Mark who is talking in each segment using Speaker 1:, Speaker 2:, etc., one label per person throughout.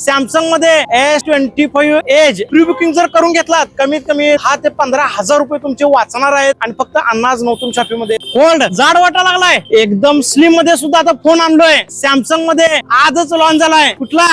Speaker 1: Samsung मध्ये S25 age pre booking जर करून घेतलात कमीत कमी 10 ते 15,000 रुपये तुमचे वाचणार आहेत आणि फक्त अन्नाज नवतून शॉपिंग मध्ये होल्ड जाड वाटा लागलाय एकदम स्लिम मध्ये सुद्धा आता फोन आणलोय सॅमसंग मध्ये आजच लॉन्च झालाय कुठला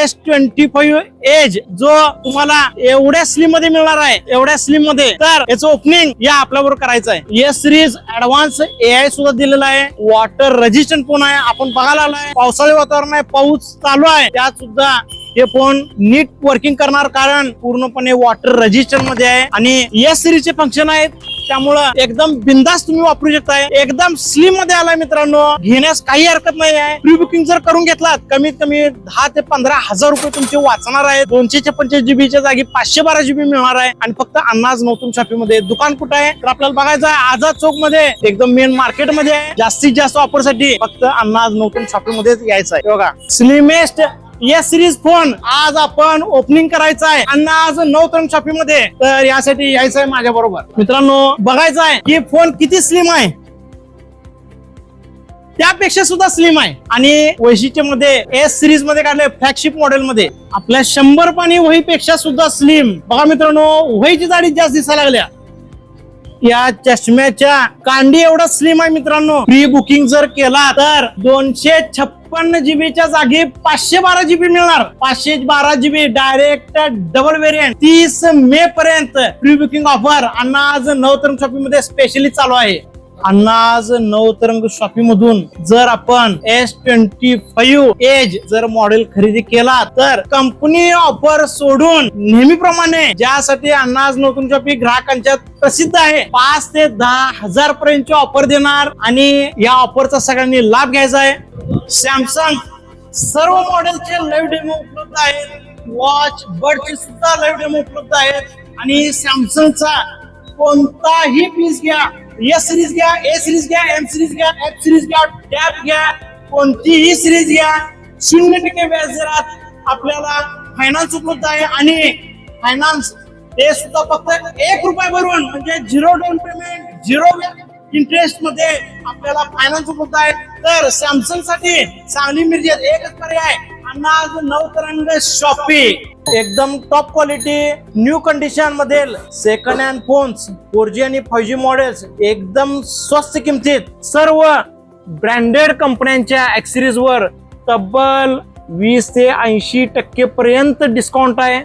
Speaker 1: S25 एज जो तुम्हाला एवढ्या स्लिम मध्ये मिळणार आहे एवढ्या स्लिम मध्ये तर याचं ओपनिंग या आपल्याबरोबर करायचं आहे एस सिरीज ऍडव्हान्स AI सुद्धा दिलेला आहे वॉटर रेजिस्टंट फोन आहे आपण बघायला आलाय पावसाळी वातावरण आहे पाऊस चालू आहे त्यात सुद्धा हे फोन नीट वर्किंग करणार कारण पूर्णपणे वॉटर रेजिस्टंट मध्ये आहे आणि एस सिरीजचे फंक्शन आहेत त्यामुळं एकदम बिंदास तुम्ही वापरू शकताय एकदम स्लिम मध्ये आलाय मित्रांनो घेण्यास काही हरकत नाही आहे प्री बुकिंग जर करून घेतलात कमीत कमी 10 ते 15,000 रुपये तुमचे वाचणार आहे 256 GB च्या जागी 512 GB मिळणार आहे आणि फक्त अन्नाज नवतून शॉपिंग मध्ये दुकान कुठं आहे तर आपल्याला बघायचं आहे आझाद चौक मध्ये एकदम मेन मार्केट मध्ये आहे जास्तीत जास्त ऑफर साठी फक्त अन्नाज नवतून शॉपिंग मध्ये यायचं आहे बघा स्लिमेस्ट एस सिरीज फोन आज आपण ओपनिंग करायचं आहे आणि आज नवतरण शॉपिंग मध्ये तर यासाठी यायचं आहे माझ्या बरोबर मित्रांनो बघायचं आहे की फोन किती स्लिम आहे त्यापेक्षा सुद्धा स्लिम आहे आणि वैशिष्ट्यामध्ये एस सिरीज मध्ये काढले फ्लॅगशिप मॉडेल मध्ये आपल्या 100 पानी वहीपेक्षा सुद्धा स्लिम बघा मित्रांनो वहीची जाडी जास्त दिसायला लागल्या या चष्म्याच्या कांडी एवढा स्लिम आहे मित्रांनो प्री बुकिंग जर केला तर 256 GB च्या जागी 512 GB मिळणार 512 GB डायरेक्ट डबल व्हेरियंट 30 मे पर्यंत pre booking offer अन्नाज Navtarang shopping मध्ये स्पेशली चालू आहे अन्नाज नवतरंग शॉपिंग मधून जर आपण S25 एज जर मॉडेल खरेदी केला तर कंपनी ऑफर सोडून नेहमीप्रमाणे ज्यासाठी अन्नाज नवतरंग शॉपिंग ग्राहकांच्या प्रसिद्ध आहे 5 ते 10,000 पर्यंतची ऑफर देणार आणि या ऑफरचा सगळ्यांनी लाभ घ्यायचा आहे सॅमसंग सर्व मॉडेलचे लाईव्ह डेमो उपलब्ध आहेत वॉच बडचे सुद्धा लाईव्ह डेमो उपलब्ध आहेत आणि सॅमसंगचा कोणताही पीस घ्या एस सिरीज घ्या ए सिरीज घ्या एम सिरीज घ्या एफ सिरीज घ्या टॅब घ्या कोणतीही सिरीज घ्या 0% व्याज दरात आपल्याला फायनान्स उपलब्ध आहे आणि फायनान्स ते सुद्धा फक्त 1 रुपया भरून म्हणजे 0 डाऊन पेमेंट 0 इंटरेस्ट मध्ये आपल्याला फायनान्स उपलब्ध आहे तर सॅमसंग साठी सांगली मिरजेत एकच पर्याय अन्नाज नवतरंग शॉपिंग एकदम टॉप क्वालिटी न्यू कंडिशन मध्ये सेकंड हँड फोन्स 4G आणि 5G मॉडेल्स एकदम स्वस्त किमतीत सर्व ब्रँडेड कंपन्यांच्या ऍक्सेसरीज वर तब्बल 20 ते 80% पर्यंत डिस्काउंट आहे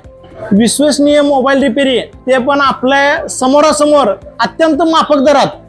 Speaker 1: विश्वसनीय मोबाईल रिपेरी ते पण आपल्या समोरासमोर अत्यंत माफक दरात